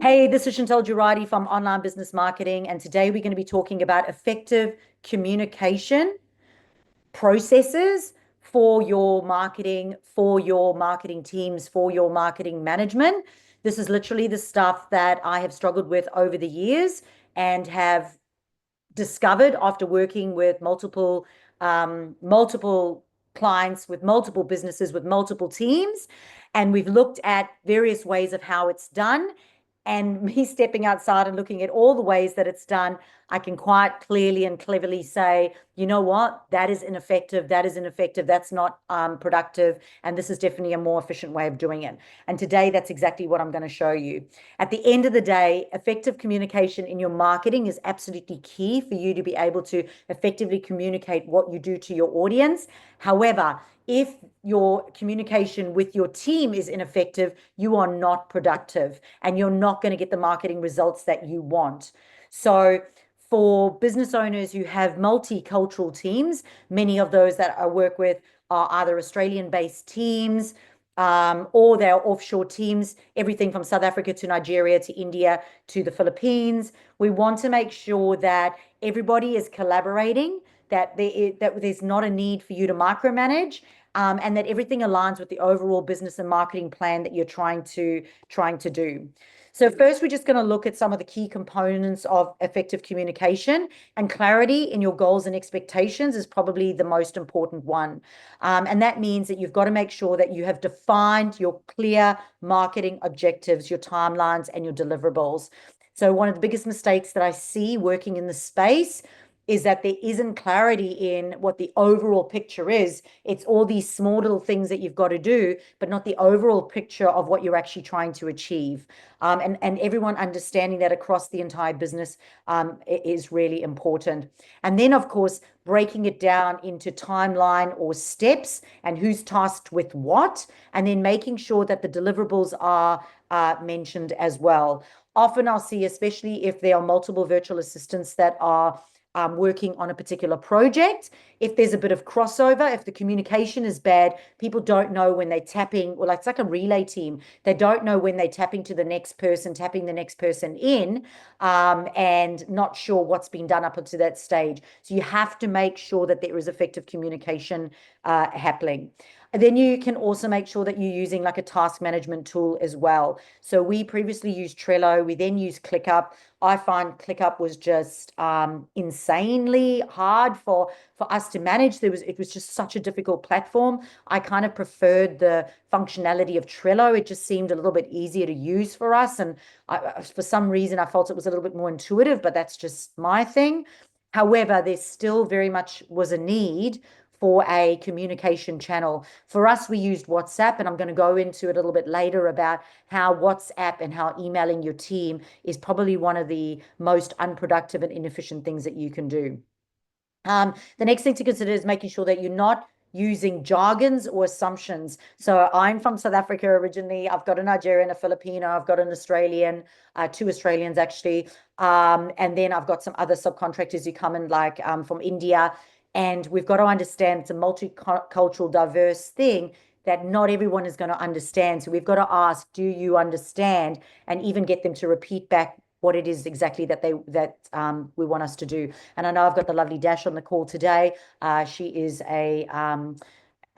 Hey, this is Chantel Girardi from Online Business Marketing, and today we're going to be talking about effective communication processes for your marketing teams, for your marketing management. This is literally the stuff that I have struggled with over the years and have discovered after working with multiple clients, with multiple businesses, with multiple teams. And we've looked at various ways of how it's done. And me stepping outside and looking at all the ways that it's done, I can quite clearly and cleverly say, you know what, that is ineffective. That is ineffective. That's not productive. And this is definitely a more efficient way of doing it. And today, that's exactly what I'm going to show you. At the end of the day, effective communication in your marketing is absolutely key for you to be able to effectively communicate what you do to your audience. However, if your communication with your team is ineffective, you are not productive and you're not going to get the marketing results that you want. So, for business owners who have multicultural teams, many of those that I work with are either Australian based teams, or they're offshore teams, everything from South Africa to Nigeria to India to the Philippines. We want to make sure that everybody is collaborating, that there's not a need for you to micromanage, and that everything aligns with the overall business and marketing plan that you're trying to do. So first, we're just going to look at some of the key components of effective communication, and clarity in your goals and expectations is probably the most important one. And that means that you've got to make sure that you have defined your clear marketing objectives, your timelines, and your deliverables. So one of the biggest mistakes that I see working in the space is that there isn't clarity in what the overall picture is. It's all these small little things that you've got to do, but not the overall picture of what you're actually trying to achieve. And everyone understanding that across the entire business is really important. And then, of course, breaking it down into timeline or steps and who's tasked with what, and then making sure that the deliverables are mentioned as well. Often I'll see, especially if there are multiple virtual assistants that are working on a particular project. If there's a bit of crossover, if the communication is bad, people don't know when they're tapping, or like it's like a relay team. They don't know when they're tapping to the next person, tapping the next person in, and not sure what's been done up until that stage. So you have to make sure that there is effective communication happening. And then you can also make sure that you're using like a task management tool as well. So we previously used Trello. We then used ClickUp. I find ClickUp was just insanely hard for us to manage. It was just such a difficult platform. I kind of preferred the functionality of Trello. It just seemed a little bit easier to use for us, and for some reason I felt it was a little bit more intuitive. But that's just my thing. However, there still very much was a need for a communication channel. For us, we used WhatsApp, and I'm going to go into it a little bit later about how WhatsApp and how emailing your team is probably one of the most unproductive and inefficient things that you can do. The next thing to consider is making sure that you're not using jargons or assumptions. So I'm from South Africa originally. I've got a Nigerian, a Filipino, I've got an Australian, two Australians actually. And then I've got some other subcontractors who come in like from India. And we've got to understand it's a multicultural, diverse thing that not everyone is going to understand. So we've got to ask, do you understand? And even get them to repeat back what it is exactly that we want us to do. And I know I've got the lovely Dash on the call today. She is a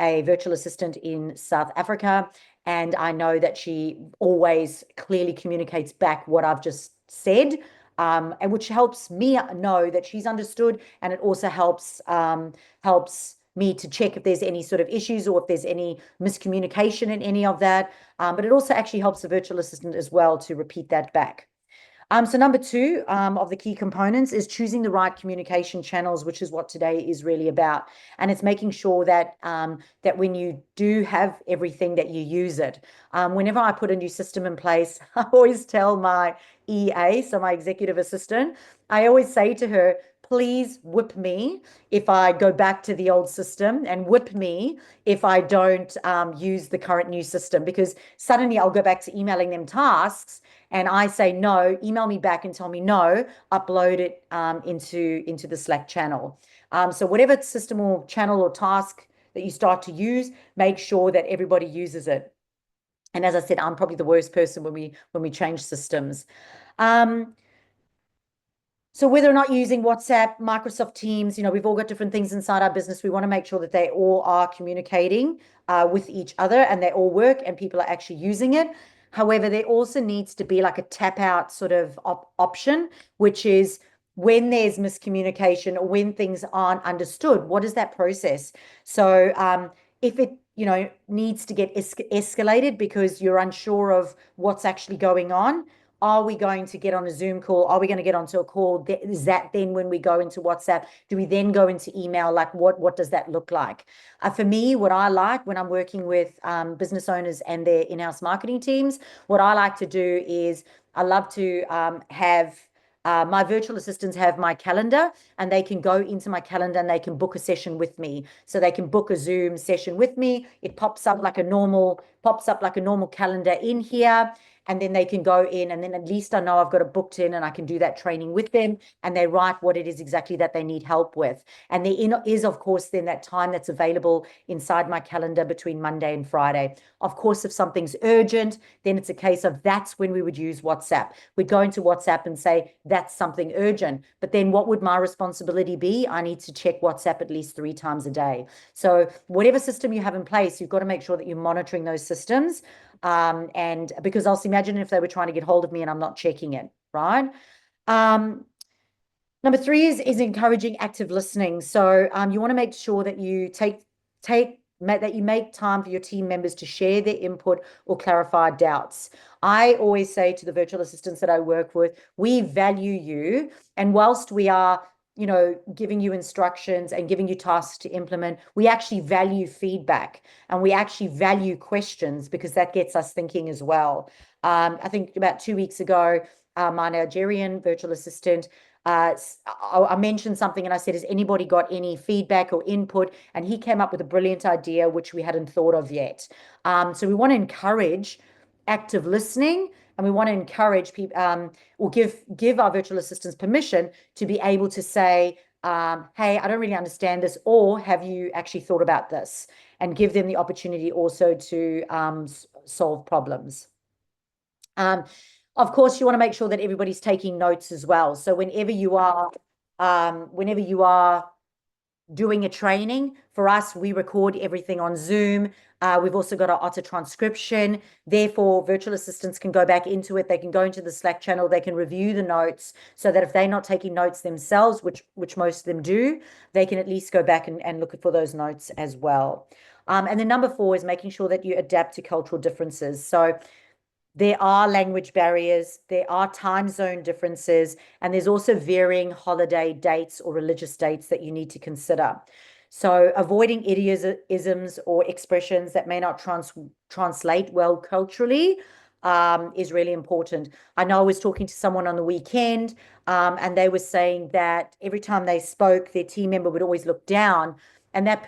virtual assistant in South Africa, and I know that she always clearly communicates back what I've just said, and which helps me know that she's understood, and it also helps me to check if there's any sort of issues or if there's any miscommunication in any of that. But it also actually helps the virtual assistant as well to repeat that back. So number two of the key components is choosing the right communication channels, which is what today is really about. And it's making sure that that when you do have everything, that you use it. Whenever I put a new system in place, I always tell my EA, so my executive assistant, I always say to her, please whip me if I go back to the old system, and whip me if I don't use the current new system, because suddenly I'll go back to emailing them tasks and I say, no, email me back and tell me no, upload it into the Slack channel. So whatever system or channel or task that you start to use, make sure that everybody uses it. And as I said, I'm probably the worst person when we change systems. Um, so whether or not using WhatsApp, Microsoft Teams, we've all got different things inside our business. We want to make sure that they all are communicating with each other and they all work and people are actually using it. However, there also needs to be like a tap out sort of option, which is when there's miscommunication or when things aren't understood, what is that process? So if it needs to get escalated because you're unsure of what's actually going on, are we going to get on a Zoom call? Are we going to get onto a call? Is that then when we go into WhatsApp? Do we then go into email? Like what does that look like? For me, what I like when I'm working with business owners and their in-house marketing teams, what I like to do is I love to have my virtual assistants have my calendar and they can go into my calendar and they can book a session with me. So they can book a Zoom session with me. It pops up like a normal calendar in here, and then they can go in and then at least I know I've got it booked in and I can do that training with them and they write what it is exactly that they need help with. And there is, of course, then that time that's available inside my calendar between Monday and Friday. Of course, if something's urgent, then it's a case of that's when we would use WhatsApp. We'd go into WhatsApp and say, that's something urgent. But then what would my responsibility be? I need to check WhatsApp at least 3 times a day. So whatever system you have in place, you've got to make sure that you're monitoring those systems. And because I'll imagine if they were trying to get hold of me and I'm not checking it, right? Um, Number three is encouraging active listening. So you want to make sure that you that you make time for your team members to share their input or clarify doubts. I always say to the virtual assistants that I work with, we value you, and whilst we are giving you instructions and giving you tasks to implement, we actually value feedback and we actually value questions because that gets us thinking as well. I think about 2 weeks ago, my Nigerian virtual assistant I mentioned something and I said, has anybody got any feedback or input? And he came up with a brilliant idea, which we hadn't thought of yet. So we want to encourage active listening and we want to encourage people or give our virtual assistants permission to be able to say, hey, I don't really understand this, or have you actually thought about this? And give them the opportunity also to solve problems. Of course, you want to make sure that everybody's taking notes as well. So whenever you are doing a training, for us, we record everything on Zoom. We've also got our auto transcription. Therefore, virtual assistants can go back into it. They can go into the Slack channel. They can review the notes so that if they're not taking notes themselves, which most of them do, they can at least go back and look for those notes as well. And then number four is making sure that you adapt to cultural differences. So there are language barriers, there are time zone differences, and there's also varying holiday dates or religious dates that you need to consider. So avoiding idioms or expressions that may not translate well culturally is really important. I know I was talking to someone on the weekend, and they were saying that every time they spoke, their team member would always look down, and that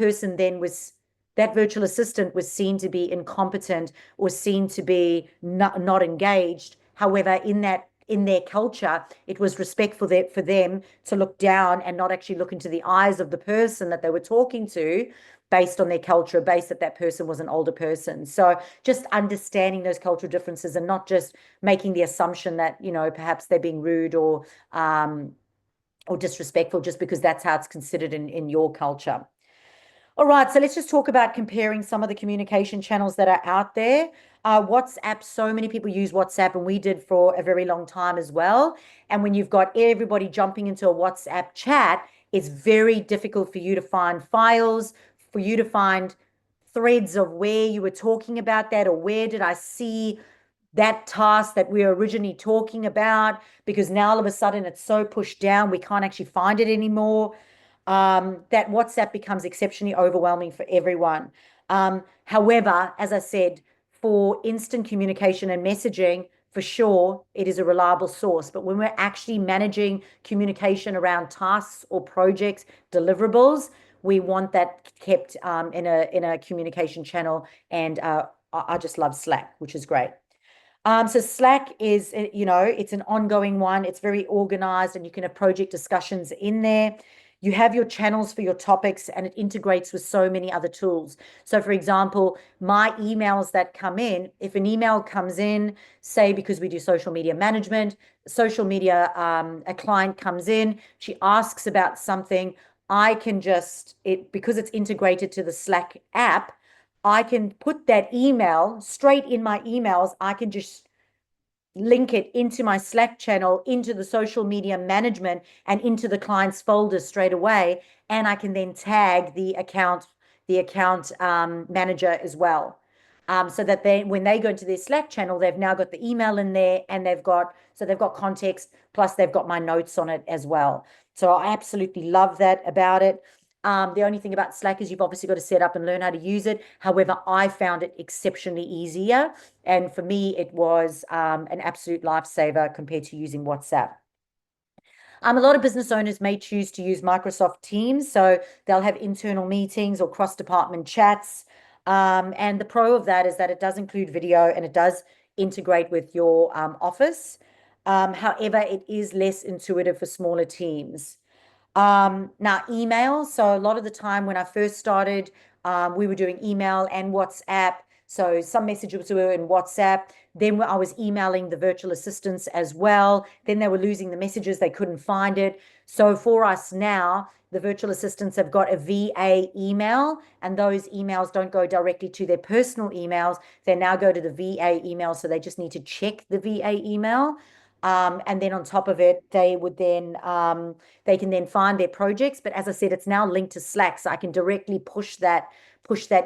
virtual assistant was seen to be incompetent or seen to be not engaged. However, in their culture, it was respectful for them to look down and not actually look into the eyes of the person that they were talking to based on their culture, based that person was an older person. So just understanding those cultural differences and not just making the assumption that, perhaps they're being rude or disrespectful just because that's how it's considered in your culture. All right, so let's just talk about comparing some of the communication channels that are out there. WhatsApp, so many people use WhatsApp, and we did for a very long time as well. And when you've got everybody jumping into a WhatsApp chat, it's very difficult for you to find files, for you to find threads of where you were talking about that or where did I see that task that we were originally talking about, because now all of a sudden it's so pushed down, we can't actually find it anymore. That WhatsApp becomes exceptionally overwhelming for everyone. However, as I said, for instant communication and messaging, for sure, it is a reliable source. But when we're actually managing communication around tasks or projects, deliverables, we want that kept in a communication channel. And I just love Slack, which is great. So Slack is, it's an ongoing one. It's very organized and you can have project discussions in there. you have your channels for your topics, and it integrates with so many other tools. So, for example, my emails that come in, if an email comes in, say because we do social media management, social media, a client comes in, she asks about something, I can just, because it's integrated to the Slack app, I can put that email straight in my emails. I can just link it into my Slack channel, into the social media management, and into the client's folder straight away. And I can then tag the account manager as well. So that when they go into their Slack channel, they've now got the email in there, and they've got context, plus they've got my notes on it as well. So I absolutely love that about it. The only thing about Slack is you've obviously got to set up and learn how to use it. However, I found it exceptionally easier. And for me, it was an absolute lifesaver compared to using WhatsApp. A lot of business owners may choose to use Microsoft Teams, so they'll have internal meetings or cross-department chats. And the pro of that is that it does include video and it does integrate with your office. However, it is less intuitive for smaller teams. Now, email. So a lot of the time when I first started, we were doing email and WhatsApp. So some messages were in WhatsApp. Then I was emailing the virtual assistants as well. Then they were losing the messages. They couldn't find it. So for us now, the virtual assistants have got a VA email, and those emails don't go directly to their personal emails. They now go to the VA email. So they just need to check the VA email. And then on top of it, they can then find their projects. But as I said, it's now linked to Slack, so I can directly push that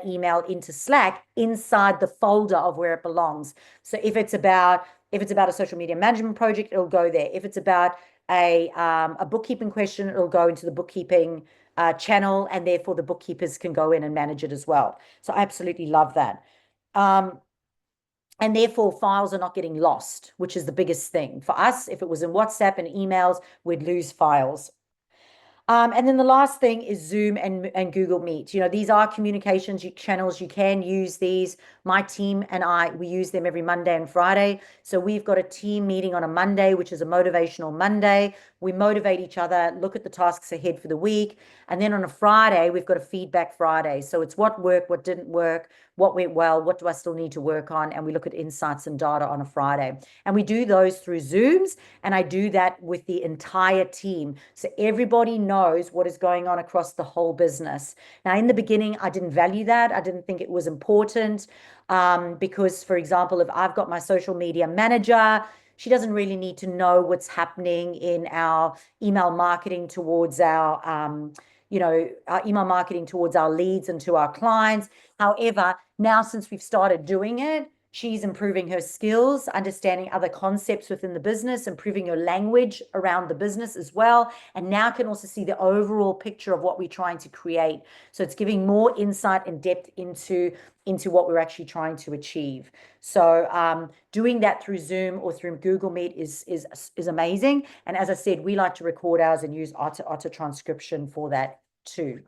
email into Slack inside the folder of where it belongs. So if it's about a social media management project, it'll go there. If it's about a bookkeeping question, it'll go into the bookkeeping channel, and therefore the bookkeepers can go in and manage it as well. So I absolutely love that. And therefore files are not getting lost, which is the biggest thing. For us, if it was in WhatsApp and emails, we'd lose files. And then the last thing is Zoom and Google Meet. These are communications channels. You can use these. My team and we use them every Monday and Friday. So we've got a team meeting on a Monday, which is a motivational Monday. We motivate each other, look at the tasks ahead for the week. And then on a Friday, we've got a feedback Friday. So it's what worked, what didn't work, what went well, what do I still need to work on? And we look at insights and data on a Friday. And we do those through Zooms, and I do that with the entire team. So everybody knows what is going on across the whole business. Now, in the beginning, I didn't value that. I didn't think it was important because, for example, if I've got my social media manager, she doesn't really need to know what's happening in our email marketing towards our email marketing towards our leads and to our clients. However, now since we've started doing it, she's improving her skills, understanding other concepts within the business, improving her language around the business as well, and now can also see the overall picture of what we're trying to create. So it's giving more insight and depth into what we're actually trying to achieve. So doing that through Zoom or through Google Meet is amazing. And as I said, we like to record ours and use auto transcription for that too.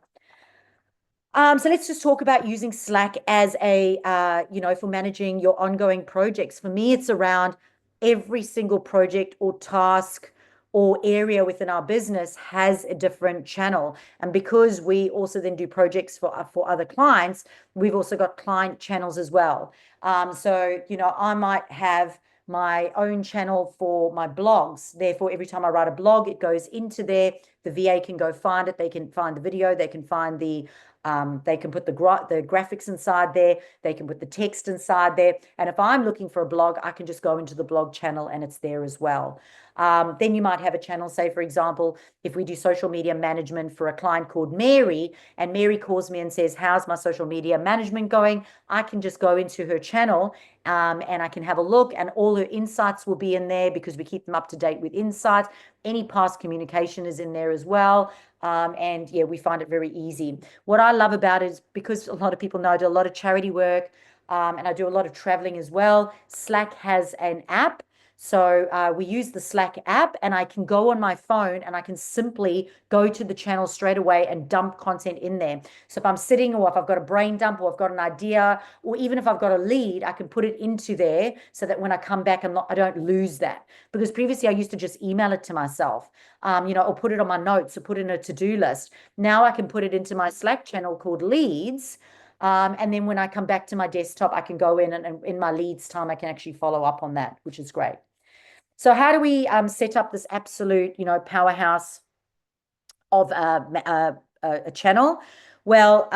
So let's just talk about using Slack as for managing your ongoing projects. For me, it's around every single project or task or area within our business has a different channel. And because we also then do projects for other clients, we've also got client channels as well. So, I might have my own channel for my blogs. Therefore, every time I write a blog, it goes into there. The VA can go find it. They can find the video. They can find they can put the graphics inside there. They can put the text inside there. And if I'm looking for a blog, I can just go into the blog channel and it's there as well. Then you might have a channel, say, for example, if we do social media management for a client called Mary, and Mary calls me and says, how's my social media management going? I can just go into her channel and I can have a look, and all her insights will be in there because we keep them up to date with insights. Any past communication is in there as well. And yeah, we find it very easy. What I love about it is because a lot of people know I do a lot of charity work and I do a lot of traveling as well. Slack has an app. So we use the Slack app, and I can go on my phone and I can simply go to the channel straight away and dump content in there. So if I'm sitting, or if I've got a brain dump, or I've got an idea, or even if I've got a lead, I can put it into there so that when I come back, I don't lose that. Because previously I used to just email it to myself, or put it on my notes, or put it in a to-do list. Now I can put it into my Slack channel called Leads. And then when I come back to my desktop, I can go in, and in my leads time, I can actually follow up on that, which is great. So how do we set up this absolute, powerhouse of a channel? Well,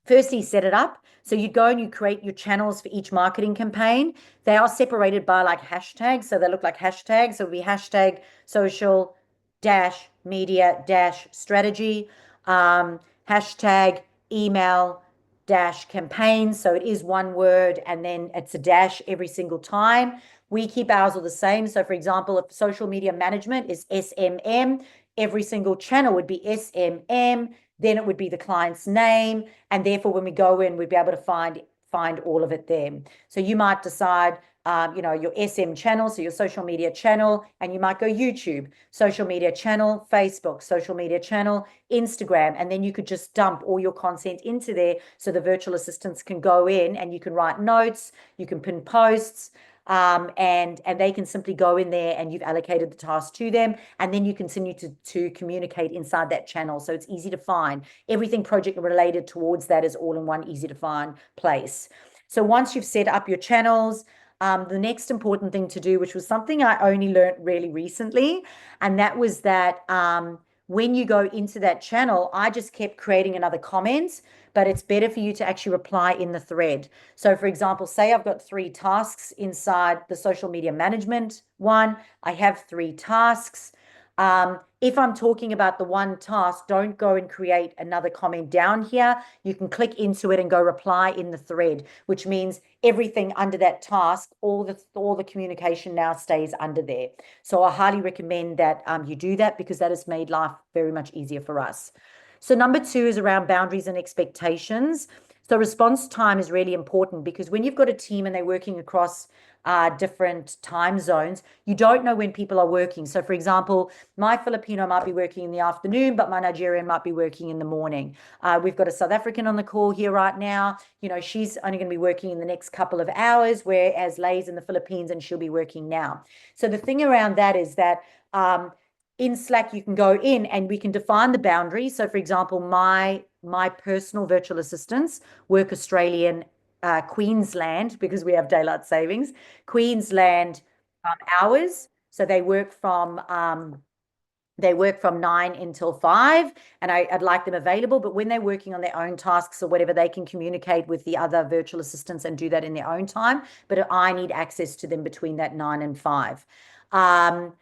firstly, set it up. So you go and you create your channels for each marketing campaign. They are separated by like hashtags. So they look like hashtags. So it'll be hashtag social dash media dash strategy, hashtag email dash campaign. So it is one word, and then it's a dash every single time. We keep ours all the same. So for example, if social media management is SMM, every single channel would be SMM, then it would be the client's name, and therefore when we go in, we'd be able to find all of it there. So you might decide, your SM channel, so your social media channel, and you might go YouTube, social media channel, Facebook, social media channel, Instagram, and then you could just dump all your content into there so the virtual assistants can go in and you can write notes, you can pin posts, and they can simply go in there, and you've allocated the task to them, and then you continue to communicate inside that channel. So it's easy to find. Everything project related towards that is all in one easy to find place. So once you've set up your channels, the next important thing to do, which was something I only learned really recently, and that was that when you go into that channel, I just kept creating another comment, but it's better for you to actually reply in the thread. So for example, say I've got 3 tasks inside the social media management one. I have 3 tasks. If I'm talking about the one task, don't go and create another comment down here. You can click into it and go reply in the thread, which means everything under that task, all the communication now stays under there. So I highly recommend that you do that, because that has made life very much easier for us. So number 2 is around boundaries and expectations. So response time is really important, because when you've got a team and they're working across different time zones, you don't know when people are working. So for example, my Filipino might be working in the afternoon, but my Nigerian might be working in the morning. We've got a South African on the call here right now. She's only going to be working in the next couple of hours, whereas Lay's in the Philippines and she'll be working now. So the thing around that is that in Slack, you can go in and we can define the boundaries. So for example, my personal virtual assistants work Australian Queensland, because we have daylight savings, Queensland hours. So they work from 9 until 5, and I'd like them available. But when they're working on their own tasks or whatever, they can communicate with the other virtual assistants and do that in their own time. But I need access to them between that 9 and 5. But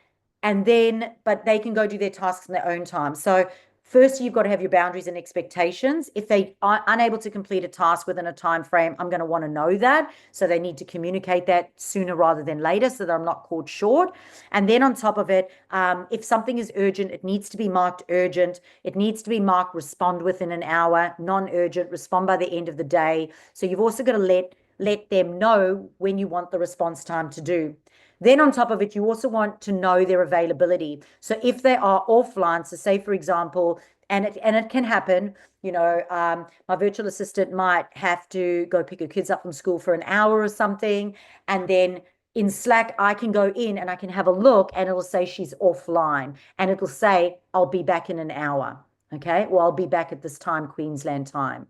they can go do their tasks in their own time. So first, you've got to have your boundaries and expectations. If they are unable to complete a task within a time frame, I'm going to want to know that. So they need to communicate that sooner rather than later, so that I'm not caught short. And then on top of it, if something is urgent, it needs to be marked urgent. It needs to be marked respond within an hour, non-urgent, respond by the end of the day. So you've also got to let them know when you want the response time to do. Then on top of it, you also want to know their availability. So if they are offline, so say for example, and it can happen, my virtual assistant might have to go pick her kids up from school for an hour or something, and then in Slack, I can go in and I can have a look, and it'll say she's offline, and it'll say, I'll be back in an hour. Okay, well, I'll be back at this time, Queensland time.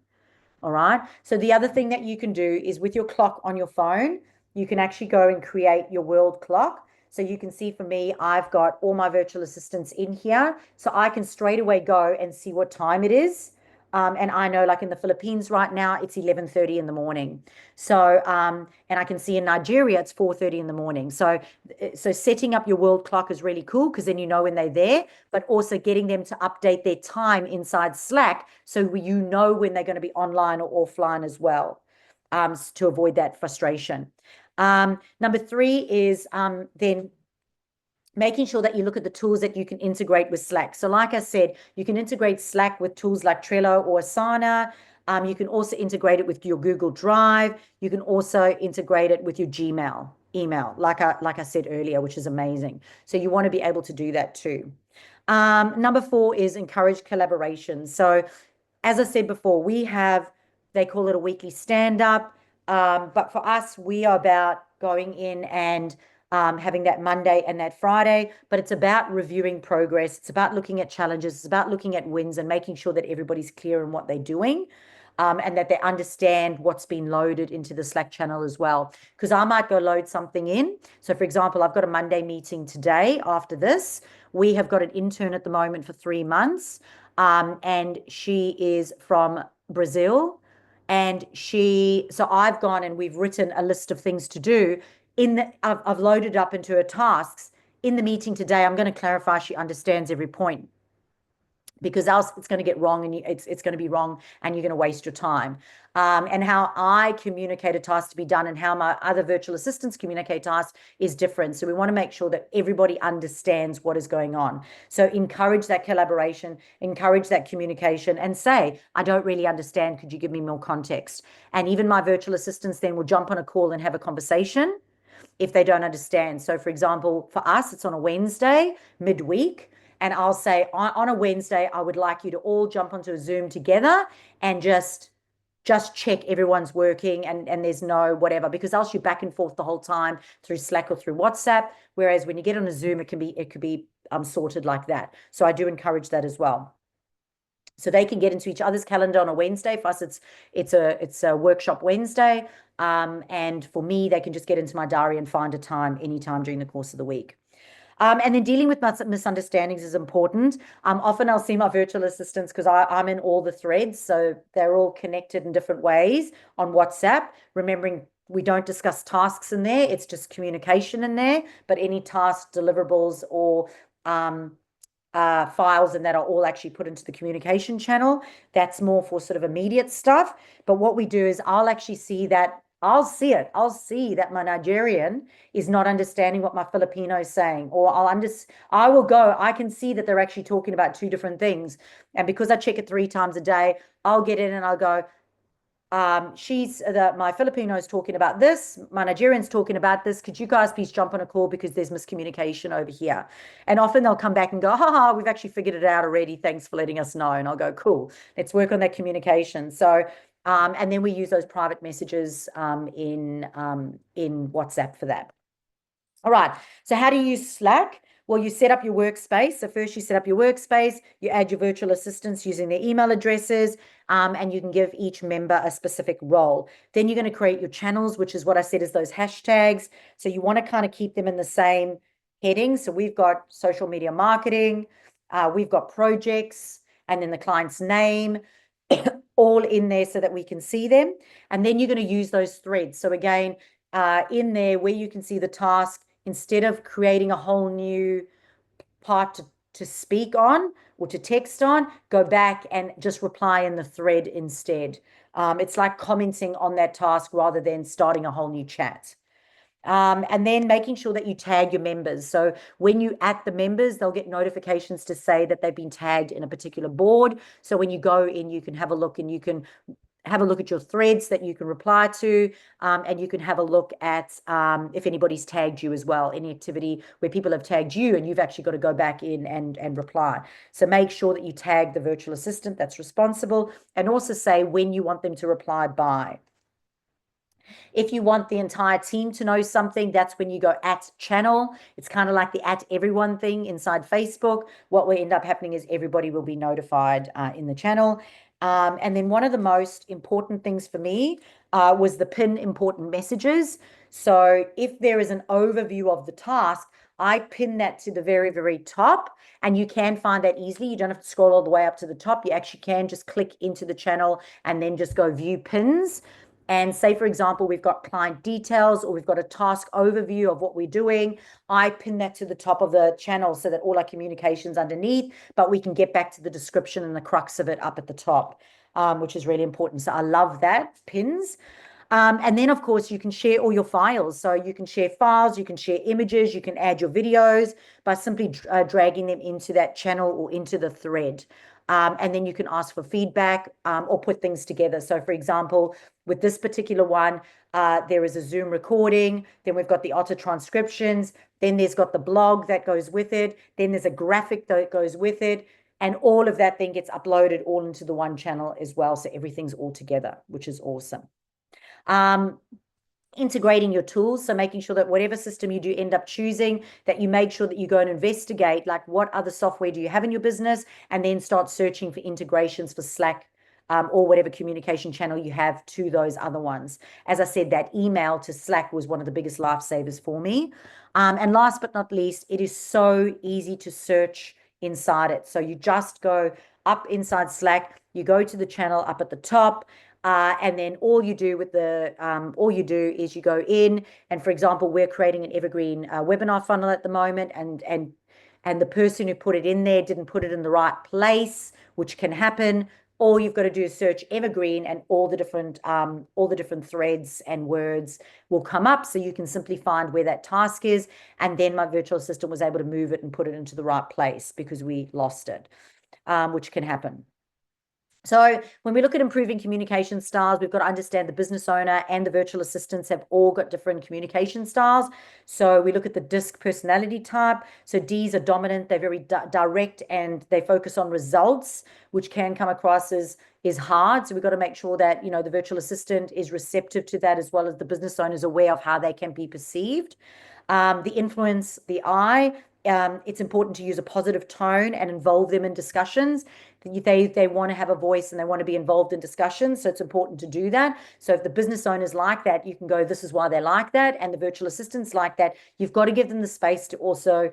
All right. So the other thing that you can do is, with your clock on your phone, you can actually go and create your world clock. So you can see, for me, I've got all my virtual assistants in here. So I can straight away go and see what time it is. And I know, like in the Philippines right now, it's 11:30 in the morning. So, and I can see in Nigeria, it's 4:30 in the morning. So setting up your world clock is really cool, because then you know when they're there, but also getting them to update their time inside Slack, so you know when they're going to be online or offline as well, to avoid that frustration. Number 3 is then making sure that you look at the tools that you can integrate with Slack. So like I said, you can integrate Slack with tools like Trello or Asana. You can also integrate it with your Google Drive. You can also integrate it with your Gmail. email, like I said earlier, which is amazing. So you want to be able to do that too. Number 4 is encourage collaboration. So as I said before, they call it a weekly stand up. But for us, we are about going in and having that Monday and that Friday, but it's about reviewing progress. It's about looking at challenges. It's about looking at wins and making sure that everybody's clear on what they're doing. And that they understand what's been loaded into the Slack channel as well. Because I might go load something in. So, for example, I've got a Monday meeting today after this. We have got an intern at the moment for 3 months, and she is from Brazil. And so I've gone and we've written a list of things to do. I've loaded up into her tasks. In the meeting today, I'm going to clarify she understands every point, because else it's going to get wrong, and it's going to be wrong and you're going to waste your time. And how I communicate a task to be done and how my other virtual assistants communicate tasks is different. So we want to make sure that everybody understands what is going on. So encourage that collaboration, encourage that communication, and say, I don't really understand. Could you give me more context? And even my virtual assistants then will jump on a call and have a conversation if they don't understand. So for example, for us, it's on a Wednesday, midweek. And I'll say on a Wednesday, I would like you to all jump onto a Zoom together and just check everyone's working and there's no whatever, because else you're back and forth the whole time through Slack or through WhatsApp. Whereas when you get on a Zoom, it could be sorted like that. So I do encourage that as well. So they can get into each other's calendar on a Wednesday. For us, it's a workshop Wednesday. And for me, they can just get into my diary and find a time anytime during the course of the week. And then dealing with misunderstandings is important. Often I'll see my virtual assistants, because I'm in all the threads, so they're all connected in different ways on WhatsApp. Remembering we don't discuss tasks in there, it's just communication in there. But any task deliverables or files and that are all actually put into the communication channel. That's more for sort of immediate stuff. But what we do is I'll see that my Nigerian is not understanding what my Filipino is saying, or I can see that they're actually talking about two different things. And because I check it 3 times a day, I'll get in and I'll go, my Filipino is talking about this, my Nigerian's talking about this. Could you guys please jump on a call because there's miscommunication over here? And often they'll come back and go, haha, we've actually figured it out already. Thanks for letting us know. And I'll go, cool, let's work on that communication. So, and then we use those private messages in WhatsApp for that. All right. So how do you use Slack? Well, you set up your workspace. So first you set up your workspace, you add your virtual assistants using their email addresses, and you can give each member a specific role. Then you're going to create your channels, which is what I said is those hashtags. So you want to kind of keep them in the same heading. So we've got social media marketing, we've got projects, and then the client's name, all in there so that we can see them. And then you're going to use those threads. So again, in there where you can see the task, instead of creating a whole new part to speak on or to text on, go back and just reply in the thread instead. It's like commenting on that task rather than starting a whole new chat. And then making sure that you tag your members. So when you add the members, they'll get notifications to say that they've been tagged in a particular board. So when you go in, you can have a look, and you can have a look at your threads that you can reply to, and you can have a look at if anybody's tagged you as well, any activity where people have tagged you and you've actually got to go back in and reply. So make sure that you tag the virtual assistant that's responsible, and also say when you want them to reply by. If you want the entire team to know something, that's when you go @channel. It's kind of like the @everyone thing inside Facebook. What will end up happening is everybody will be notified in the channel. And then one of the most important things for me was the pin important messages. So if there is an overview of the task, I pin that to the very, very top, and you can find that easily. You don't have to scroll all the way up to the top. You actually can just click into the channel and then just go view pins. And say, for example, we've got client details or we've got a task overview of what we're doing. I pin that to the top of the channel so that all our communication's underneath, but we can get back to the description and the crux of it up at the top, which is really important. So I love that, pins. And then, of course, you can share all your files. So you can share files, you can share images, you can add your videos by simply dragging them into that channel or into the thread. And then you can ask for feedback or put things together. So, for example, with this particular one, there is a Zoom recording, then we've got the Otter transcriptions, then there's got the blog that goes with it, then there's a graphic that goes with it. And all of that then gets uploaded all into the one channel as well. So everything's all together, which is awesome. Integrating your tools, so making sure that whatever system you do end up choosing, that you make sure that you go and investigate, like what other software do you have in your business, and then start searching for integrations for Slack or whatever communication channel you have to those other ones. As I said, that email to Slack was one of the biggest lifesavers for me. And last but not least, it is so easy to search inside it. So you just go up inside Slack, you go to the channel up at the top, and then all you do is you go in, and for example, we're creating an evergreen webinar funnel at the moment, and the person who put it in there didn't put it in the right place, which can happen. All you've got to do is search evergreen, and all the different threads and words will come up, so you can simply find where that task is. And then my virtual assistant was able to move it and put it into the right place because we lost it, which can happen. So when we look at improving communication styles, we've got to understand the business owner and the virtual assistants have all got different communication styles. So we look at the DISC personality type. So Ds are dominant, they're very direct, and they focus on results, which can come across as is hard. So we've got to make sure that, the virtual assistant is receptive to that, as well as the business owner is aware of how they can be perceived. The influence, the I, it's important to use a positive tone and involve them in discussions. They want to have a voice and they want to be involved in discussions, so it's important to do that. So if the business owners like that, you can go, this is why they like that, and the virtual assistants like that. You've got to give them the space to also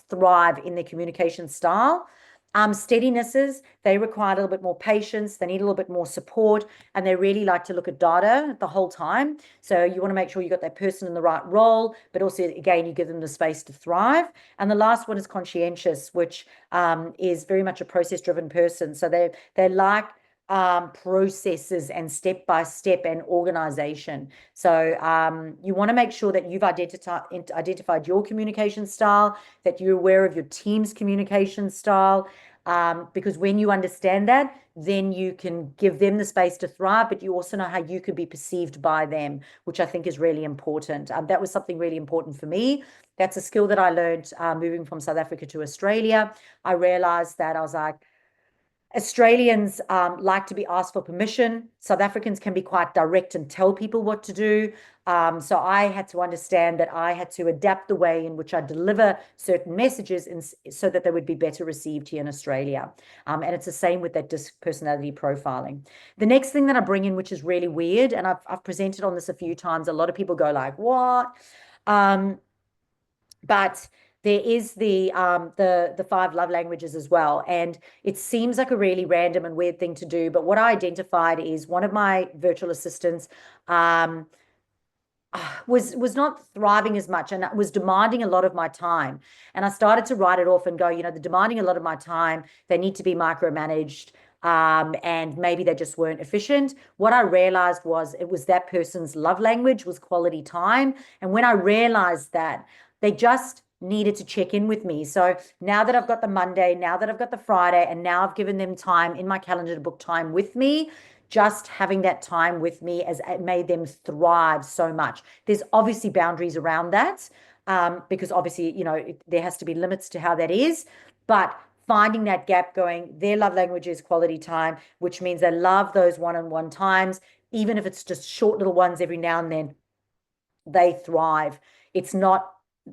thrive in their communication style. Steadinesses, they require a little bit more patience, they need a little bit more support, and they really like to look at data the whole time. So you want to make sure you got that person in the right role, but also, again, you give them the space to thrive. And the last one is conscientious, which is very much a process-driven person. So they like processes and step-by-step and organization. So you want to make sure that you've identified your communication style, that you're aware of your team's communication style, because when you understand that, then you can give them the space to thrive, but you also know how you could be perceived by them, which I think is really important. That was something really important for me. That's a skill that I learned moving from South Africa to Australia. I realized that I was like, Australians like to be asked for permission. South Africans can be quite direct and tell people what to do. So I had to understand that I had to adapt the way in which I deliver certain messages so that they would be better received here in Australia. And it's the same with that DISC personality profiling. The next thing that I bring in, which is really weird, and I've presented on this a few times, a lot of people go like, what? But there is the 5 love languages as well, and it seems like a really random and weird thing to do. But what I identified is one of my virtual assistants was not thriving as much and was demanding a lot of my time. And I started to write it off and go, they're demanding a lot of my time. They need to be micromanaged. And maybe they just weren't efficient. What I realized was it was that person's love language was quality time. And when I realized that, they just needed to check in with me. So now that I've got the Monday, now that I've got the Friday, and now I've given them time in my calendar to book time with me, just having that time with me has made them thrive so much. There's obviously boundaries around that, because obviously, there has to be limits to how that is. But finding that gap, going, their love language is quality time, which means they love those one-on-one times, even if it's just short little ones every now and then, they thrive. It's not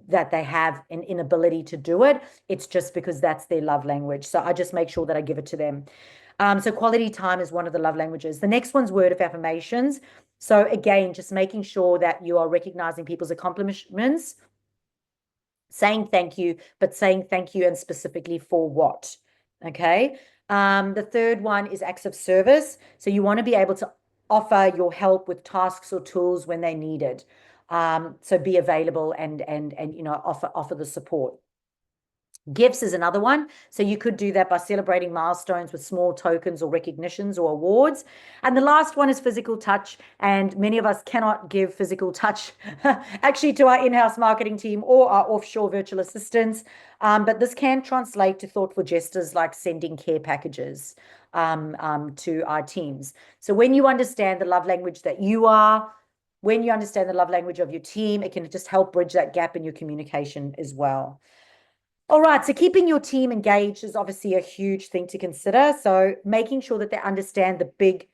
that they have an inability to do it. It's just because that's their love language. So I just make sure that I give it to them. So quality time is one of the love languages. The next one's word of affirmations. So again, just making sure that you are recognizing people's accomplishments, saying thank you, but saying thank you and specifically for what. Okay. The third one is acts of service. So you want to be able to offer your help with tasks or tools when they need it. So be available and offer the support. Gifts is another one. So you could do that by celebrating milestones with small tokens or recognitions or awards. And the last one is physical touch. And many of us cannot give physical touch actually to our in-house marketing team or our offshore virtual assistants. But this can translate to thoughtful gestures like sending care packages to our teams. So when you understand the love language that you are, when you understand the love language of your team, it can just help bridge that gap in your communication as well. All right, so keeping your team engaged is obviously a huge thing to consider. So making sure that they understand the big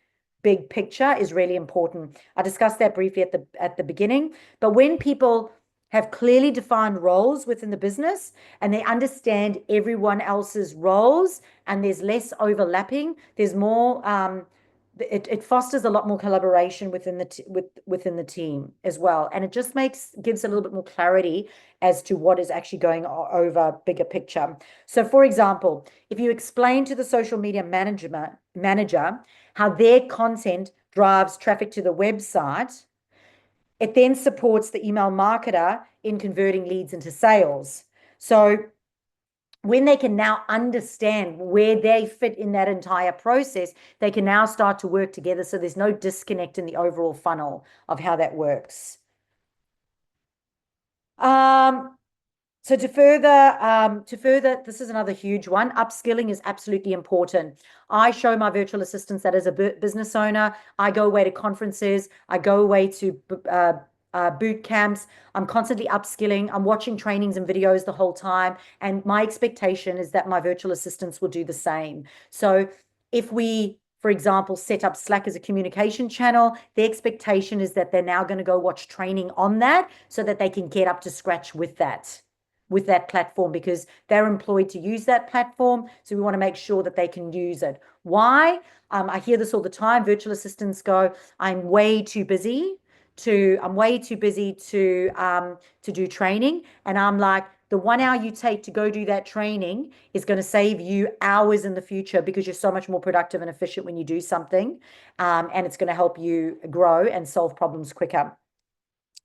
picture is really important. I discussed that briefly at the beginning, but when people have clearly defined roles within the business and they understand everyone else's roles and there's less overlapping, there's more it fosters a lot more collaboration within the team as well, and it just gives a little bit more clarity as to what is actually going over bigger picture. So for example, if you explain to the social media manager how their content drives traffic to the website, it then supports the email marketer in converting leads into sales. So when they can now understand where they fit in that entire process, they can now start to work together. So there's no disconnect in the overall funnel of how that works. So to further, this is another huge one. Upskilling is absolutely important. I show my virtual assistants that as a business owner, I go away to conferences, I go away to boot camps. I'm constantly upskilling. I'm watching trainings and videos the whole time. And my expectation is that my virtual assistants will do the same. So if we, for example, set up Slack as a communication channel, the expectation is that they're now going to go watch training on that so that they can get up to scratch with that platform, because they're employed to use that platform. So we want to make sure that they can use it. Why? I hear this all the time. Virtual assistants go, I'm way too busy to do training. And I'm like, the 1 hour you take to go do that training is going to save you hours in the future, because you're so much more productive and efficient when you do something. And it's going to help you grow and solve problems quicker.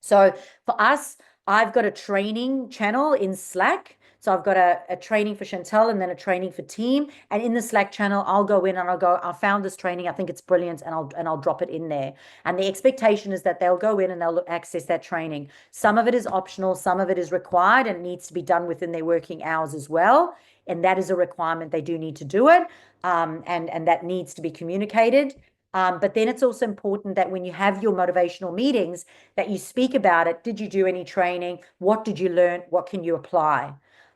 So for us, I've got a training channel in Slack. So I've got a training for Chantel and then a training for team. And in the Slack channel, I'll go in and I'll go, I found this training, I think it's brilliant, and I'll drop it in there. And the expectation is that they'll go in and they'll access that training. Some of it is optional, some of it is required, and it needs to be done within their working hours as well. And that is a requirement. They do need to do it. And that needs to be communicated. But then it's also important that when you have your motivational meetings, that you speak about it. Did you do any training? What did you learn? What can you apply?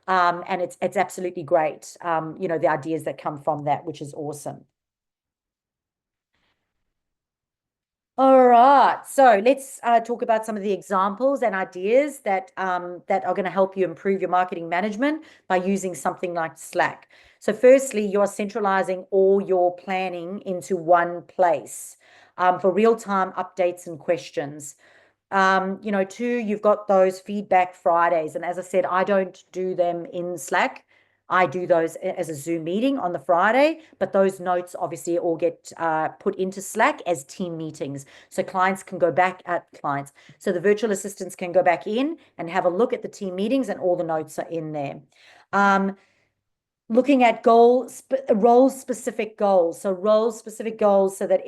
And it's absolutely great. The ideas that come from that, which is awesome. All right, so let's talk about some of the examples and ideas that are going to help you improve your marketing management by using something like Slack. So firstly, you're centralizing all your planning into one place for real-time updates and questions. Two, you've got those feedback Fridays. And as I said, I don't do them in Slack. I do those as a Zoom meeting on the Friday, but those notes obviously all get put into Slack as team meetings. So clients can go back at clients. So the virtual assistants can go back in and have a look at the team meetings, and all the notes are in there. Looking at role-specific goals. So role-specific goals so that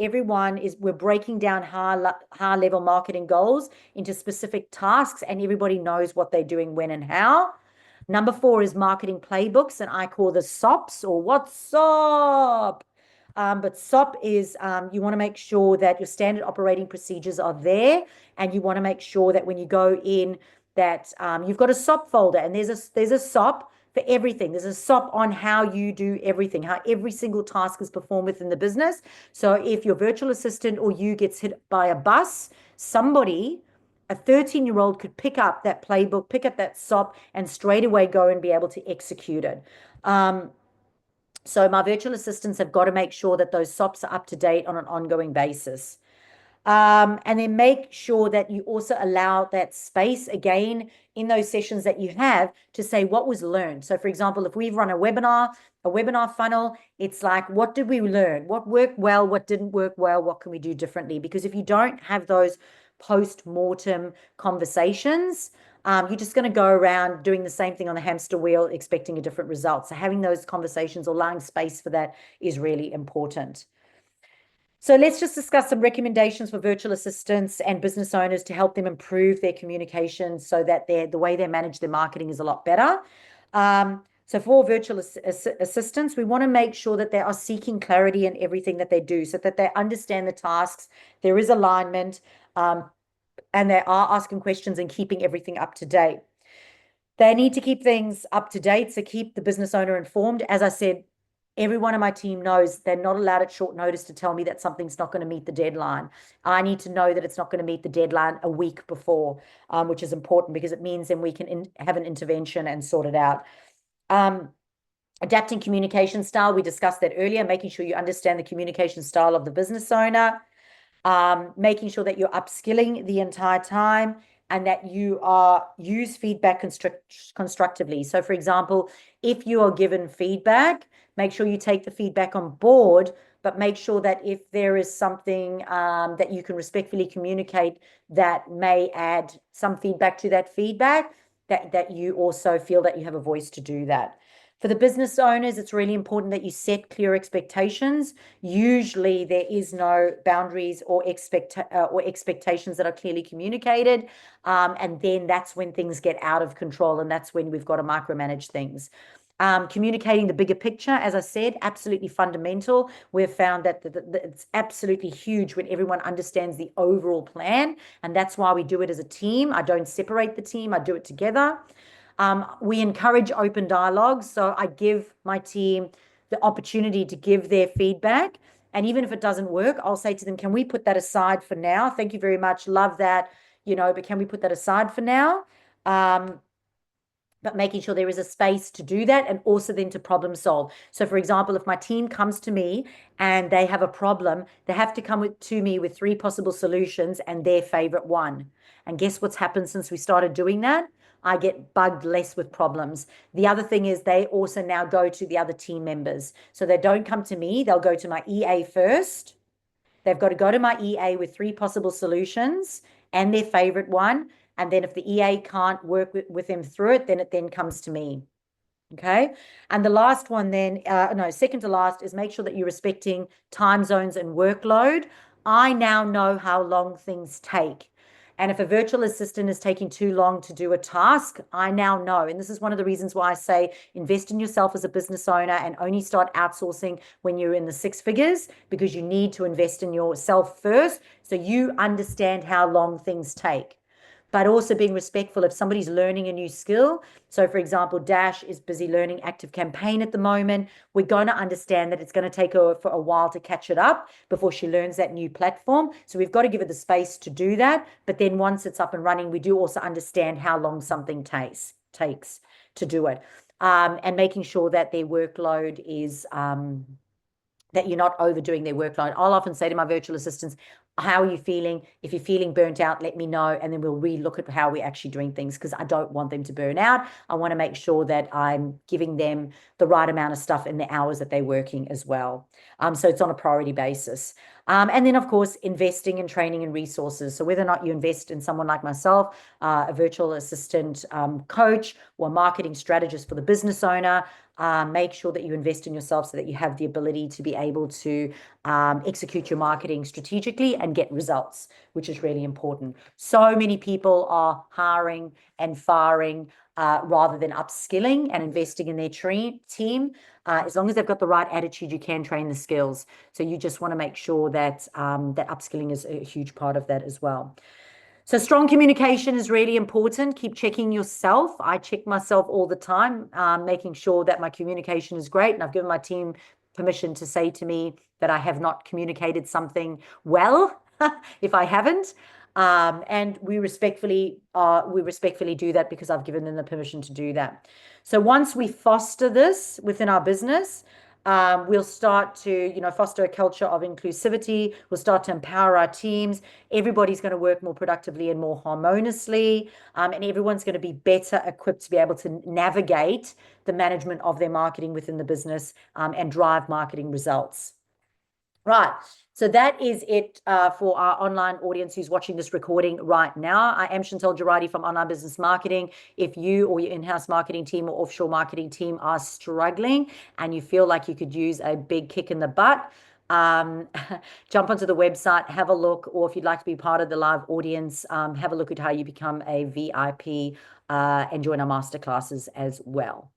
we're breaking down high-level marketing goals into specific tasks, and everybody knows what they're doing, when and how. Number 4 is marketing playbooks, and I call this SOPs, or what's up? But SOP is you want to make sure that your standard operating procedures are there, and you want to make sure that when you go in that you've got a SOP folder, and there's a SOP for everything. There's a SOP on how you do everything, how every single task is performed within the business. So if your virtual assistant or you gets hit by a bus, a 13-year-old could pick up that playbook, pick up that SOP, and straight away go and be able to execute it. So my virtual assistants have got to make sure that those SOPs are up to date on an ongoing basis. And then make sure that you also allow that space again in those sessions that you have to say what was learned. So for example, if we've run a webinar funnel, it's like, what did we learn? What worked well? What didn't work well? What can we do differently? Because if you don't have those post-mortem conversations, you're just going to go around doing the same thing on the hamster wheel, expecting a different result. So having those conversations or allowing space for that is really important. So let's just discuss some recommendations for virtual assistants and business owners to help them improve their communication so that the way they manage their marketing is a lot better. So for virtual assistants, we want to make sure that they are seeking clarity in everything that they do so that they understand the tasks, there is alignment, and they are asking questions and keeping everything up to date. They need to keep things up to date, so keep the business owner informed. As I said, everyone on my team knows they're not allowed at short notice to tell me that something's not going to meet the deadline. I need to know that it's not going to meet the deadline a week before, which is important because it means then we can have an intervention and sort it out. Adapting communication style, we discussed that earlier, making sure you understand the communication style of the business owner, making sure that you're upskilling the entire time and that you use feedback constructively. So for example, if you are given feedback, make sure you take the feedback on board, but make sure that if there is something that you can respectfully communicate that may add some feedback to that feedback, that you also feel that you have a voice to do that. For the business owners, it's really important that you set clear expectations. Usually there is no boundaries or expectations that are clearly communicated. And then that's when things get out of control, and that's when we've got to micromanage things. Communicating the bigger picture, as I said, absolutely fundamental. We've found that it's absolutely huge when everyone understands the overall plan, and that's why we do it as a team. I don't separate the team, I do it together. We encourage open dialogue. So I give my team the opportunity to give their feedback. And even if it doesn't work, I'll say to them, can we put that aside for now? Thank you very much. Love that, but can we put that aside for now? But making sure there is a space to do that and also then to problem solve. So for example, if my team comes to me and they have a problem, they have to come to me with 3 possible solutions and their favorite one. And guess what's happened since we started doing that? I get bugged less with problems. The other thing is they also now go to the other team members. So they don't come to me, they'll go to my EA first. They've got to go to my EA with 3 possible solutions and their favorite one. And then if the EA can't work with them through it, then it then comes to me. Okay. And the last one then, second to last is make sure that you're respecting time zones and workload. I now know how long things take. And if a virtual assistant is taking too long to do a task, I now know. And this is one of the reasons why I say invest in yourself as a business owner and only start outsourcing when you're in the 6 figures, because you need to invest in yourself first so you understand how long things take. But also being respectful if somebody's learning a new skill. So for example, Dash is busy learning Active Campaign at the moment. We're going to understand that it's going to take her for a while to catch it up before she learns that new platform. So we've got to give her the space to do that. But then once it's up and running, we do also understand how long something takes to do it. And making sure that their workload is that you're not overdoing their workload. I'll often say to my virtual assistants, how are you feeling? If you're feeling burnt out, let me know, and then we'll relook at how we're actually doing things, because I don't want them to burn out. I want to make sure that I'm giving them the right amount of stuff in the hours that they're working as well. So it's on a priority basis. And then, of course, investing in training and resources. So whether or not you invest in someone like myself, a virtual assistant coach, or a marketing strategist for the business owner, make sure that you invest in yourself so that you have the ability to be able to execute your marketing strategically and get results, which is really important. So many people are hiring and firing rather than upskilling and investing in their team. As long as they've got the right attitude, you can train the skills. So you just want to make sure that that upskilling is a huge part of that as well. So strong communication is really important. Keep checking yourself. I check myself all the time, making sure that my communication is great. And I've given my team permission to say to me that I have not communicated something well if I haven't. And we respectfully do that because I've given them the permission to do that. So once we foster this within our business, we'll start to, foster a culture of inclusivity. We'll start to empower our teams. Everybody's going to work more productively and more harmoniously, and everyone's going to be better equipped to be able to navigate the management of their marketing within the business and drive marketing results. Right. So that is it for our online audience who's watching this recording right now. I am Chantal Girardi from Online Business Marketing. If you or your in-house marketing team or offshore marketing team are struggling and you feel like you could use a big kick in the butt, um, jump onto the website, have a look, or if you'd like to be part of the live audience, have a look at how you become a VIP and join our masterclasses as well.